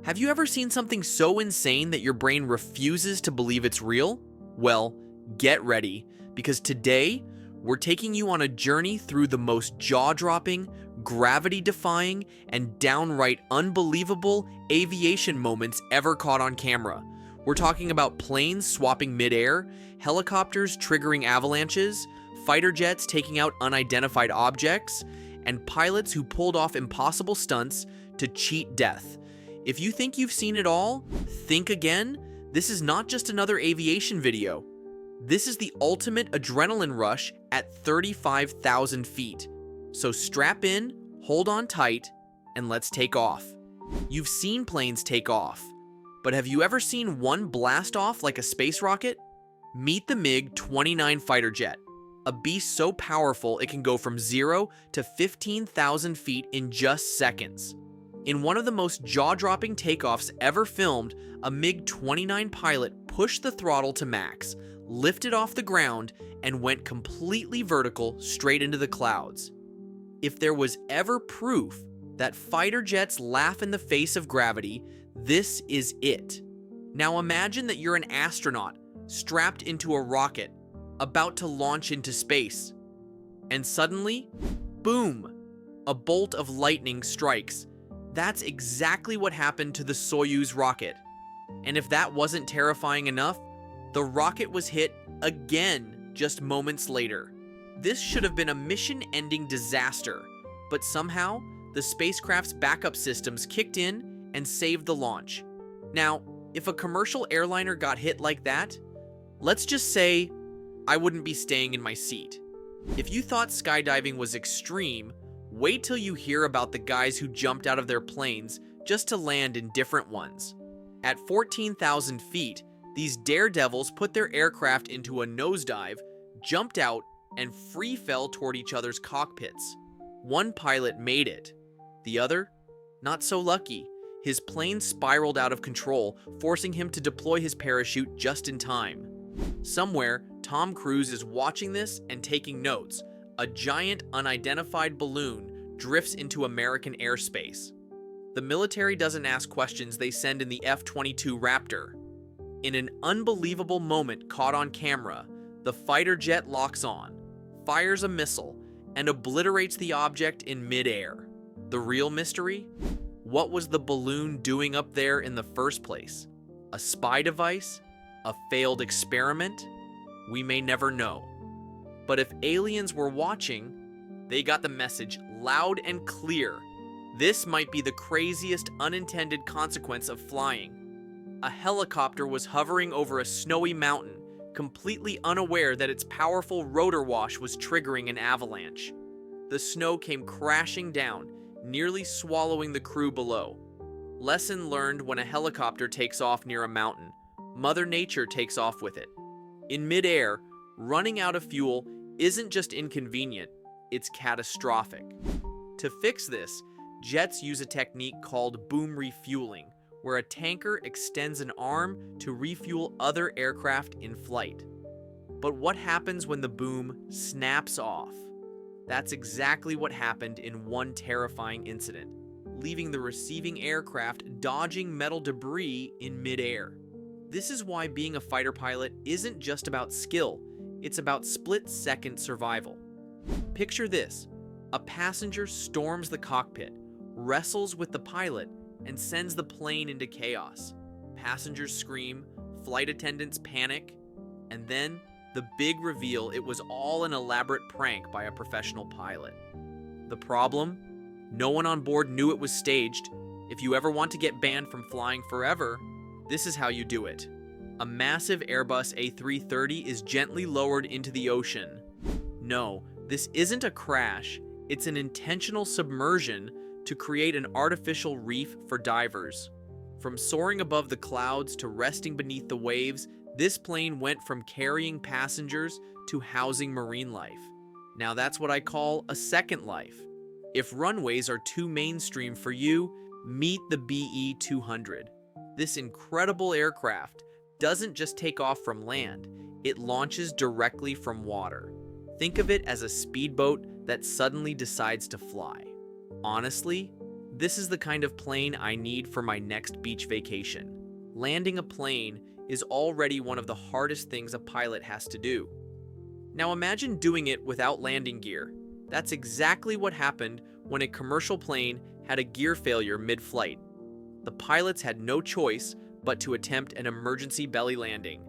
Have you ever seen something so insane that your brain refuses to believe it's real? Well, get ready, because today we're taking you on a journey through the most jaw-dropping, gravity-defying, and downright unbelievable aviation moments ever caught on camera. We're talking about planes swapping midair, helicopters triggering avalanches, fighter jets taking out unidentified objects, and pilots who pulled off impossible stunts to cheat death. If you think you've seen it all, think again. This is not just another aviation video. This is the ultimate adrenaline rush at 35,000 feet. So strap in, hold on tight, and let's take off. You've seen planes take off, but have you ever seen one blast off like a space rocket? Meet the MiG-29 fighter jet, a beast so powerful it can go from 0 to 15,000 feet in just seconds. In one of the most jaw-dropping takeoffs ever filmed, a MiG-29 pilot pushed the throttle to max, lifted off the ground, and went completely vertical straight into the clouds. If there was ever proof that fighter jets laugh in the face of gravity, this is it. Now imagine that you're an astronaut strapped into a rocket, about to launch into space. And suddenly, boom, a bolt of lightning strikes. That's exactly what happened to the Soyuz rocket. And if that wasn't terrifying enough, the rocket was hit again just moments later. This should have been a mission-ending disaster, but somehow the spacecraft's backup systems kicked in and saved the launch. Now, if a commercial airliner got hit like that, let's just say I wouldn't be staying in my seat. If you thought skydiving was extreme, wait till you hear about the guys who jumped out of their planes just to land in different ones. At 14,000 feet, these daredevils put their aircraft into a nosedive, jumped out, and free fell toward each other's cockpits. One pilot made it. The other, not so lucky. His plane spiraled out of control, forcing him to deploy his parachute just in time. Somewhere, Tom Cruise is watching this and taking notes. A giant unidentified balloon drifts into American airspace. The military doesn't ask questions, they send in the F-22 Raptor. In an unbelievable moment caught on camera, the fighter jet locks on, fires a missile, and obliterates the object in midair. The real mystery? What was the balloon doing up there in the first place? A spy device? A failed experiment? We may never know. But if aliens were watching, they got the message loud and clear. This might be the craziest unintended consequence of flying. A helicopter was hovering over a snowy mountain, completely unaware that its powerful rotor wash was triggering an avalanche. The snow came crashing down, nearly swallowing the crew below. Lesson learned: when a helicopter takes off near a mountain, Mother Nature takes off with it. In midair, running out of fuel isn't just inconvenient, it's catastrophic. To fix this, jets use a technique called boom refueling, where a tanker extends an arm to refuel other aircraft in flight. But what happens when the boom snaps off? That's exactly what happened in one terrifying incident, leaving the receiving aircraft dodging metal debris in midair. This is why being a fighter pilot isn't just about skill, it's about split-second survival. Picture this: a passenger storms the cockpit, wrestles with the pilot, and sends the plane into chaos. Passengers scream, flight attendants panic, and then the big reveal: it was all an elaborate prank by a professional pilot. The problem? No one on board knew it was staged. If you ever want to get banned from flying forever, this is how you do it. A massive Airbus A330 is gently lowered into the ocean. No, this isn't a crash, it's an intentional submersion to create an artificial reef for divers. From soaring above the clouds to resting beneath the waves, this plane went from carrying passengers to housing marine life. Now that's what I call a second life. If runways are too mainstream for you, meet the BE-200. This incredible aircraft doesn't just take off from land, it launches directly from water. Think of it as a speedboat that suddenly decides to fly. Honestly, This is the kind of plane I need for my next beach vacation. Landing a plane is already one of the hardest things a pilot has to do. Now imagine doing it without landing gear. That's exactly what happened when a commercial plane had a gear failure mid-flight. The pilots had no choice but to attempt an emergency belly landing.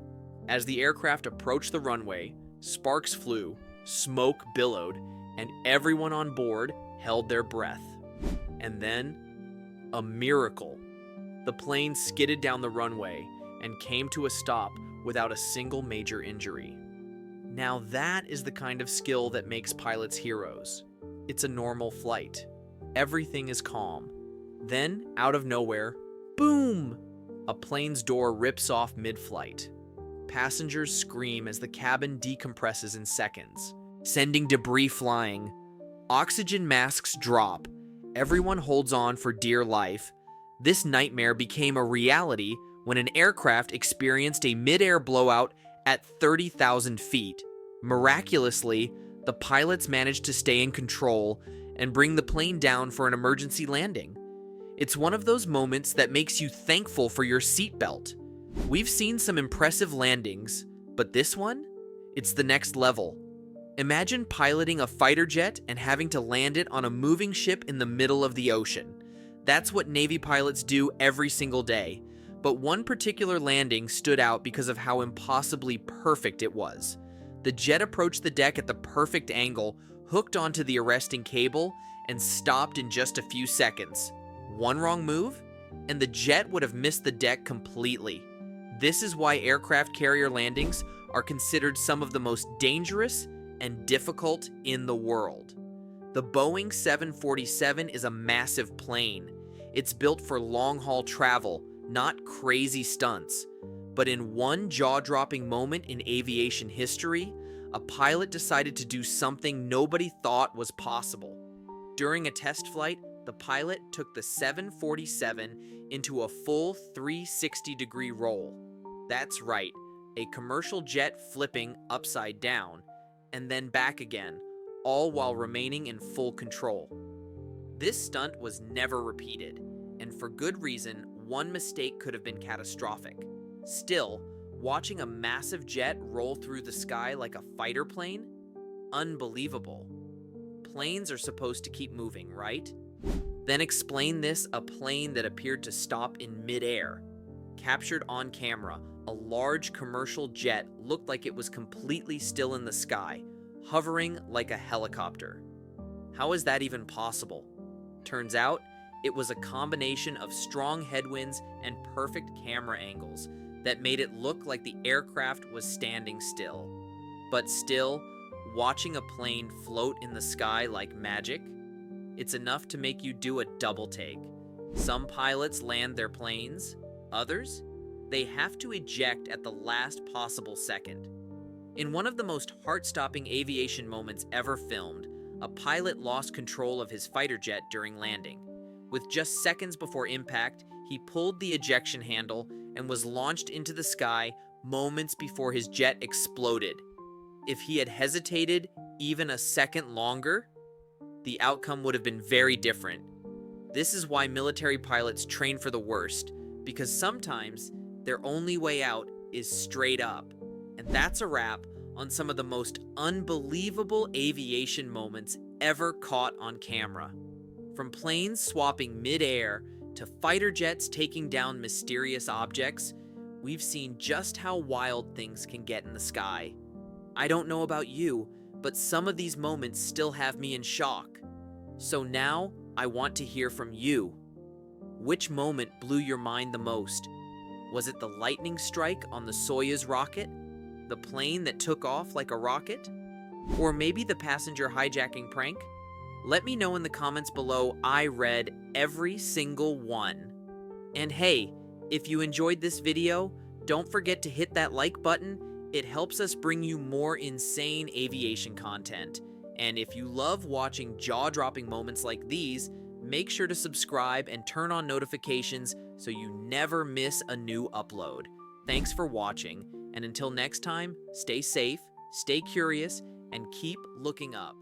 As the aircraft approached the runway, sparks flew, smoke billowed, and everyone on board held their breath. And then, a miracle. The plane skidded down the runway and came to a stop without a single major injury. Now that is the kind of skill that makes pilots heroes. It's a normal flight. Everything is calm. Then, out of nowhere, boom! A plane's door rips off mid-flight. Passengers scream as the cabin decompresses in seconds, sending debris flying. Oxygen masks drop. Everyone holds on for dear life. This nightmare became a reality when an aircraft experienced a mid-air blowout at 30,000 feet. Miraculously, the pilots managed to stay in control and bring the plane down for an emergency landing. It's one of those moments that makes you thankful for your seatbelt. We've seen some impressive landings, but this one? It's the next level. Imagine piloting a fighter jet and having to land it on a moving ship in the middle of the ocean. That's what Navy pilots do every single day. But one particular landing stood out because of how impossibly perfect it was. The jet approached the deck at the perfect angle, hooked onto the arresting cable, and stopped in just a few seconds. One wrong move, and the jet would have missed the deck completely. This is why aircraft carrier landings are considered some of the most dangerous and difficult in the world. The Boeing 747 is a massive plane. It's built for long-haul travel, not crazy stunts. But in one jaw-dropping moment in aviation history, a pilot decided to do something nobody thought was possible. During a test flight, the pilot took the 747 into a full 360-degree roll. That's right, a commercial jet flipping upside down, and then back again, all while remaining in full control. This stunt was never repeated, and for good reason. One mistake could have been catastrophic. Still, watching a massive jet roll through the sky like a fighter plane? Unbelievable. Planes are supposed to keep moving, right? Then explain this: a plane that appeared to stop in midair. Captured on camera, a large commercial jet looked like it was completely still in the sky, hovering like a helicopter. How is that even possible? Turns out, it was a combination of strong headwinds and perfect camera angles that made it look like the aircraft was standing still. But still, watching a plane float in the sky like magic, it's enough to make you do a double take. Some pilots land their planes, others, they have to eject at the last possible second. In one of the most heart-stopping aviation moments ever filmed, a pilot lost control of his fighter jet during landing. With just seconds before impact, he pulled the ejection handle and was launched into the sky moments before his jet exploded. If he had hesitated even a second longer, the outcome would have been very different. This is why military pilots train for the worst, because sometimes their only way out is straight up. And that's a wrap on some of the most unbelievable aviation moments ever caught on camera. From planes swapping mid-air to fighter jets taking down mysterious objects, we've seen just how wild things can get in the sky. I don't know about you, but some of these moments still have me in shock. So now, I want to hear from you. Which moment blew your mind the most? Was it the lightning strike on the Soyuz rocket? The plane that took off like a rocket? Or maybe the passenger hijacking prank? Let me know in the comments below. I read every single one. And hey, if you enjoyed this video, don't forget to hit that like button. It helps us bring you more insane aviation content. And if you love watching jaw-dropping moments like these, make sure to subscribe and turn on notifications so you never miss a new upload. Thanks for watching, and until next time, stay safe, stay curious, and keep looking up.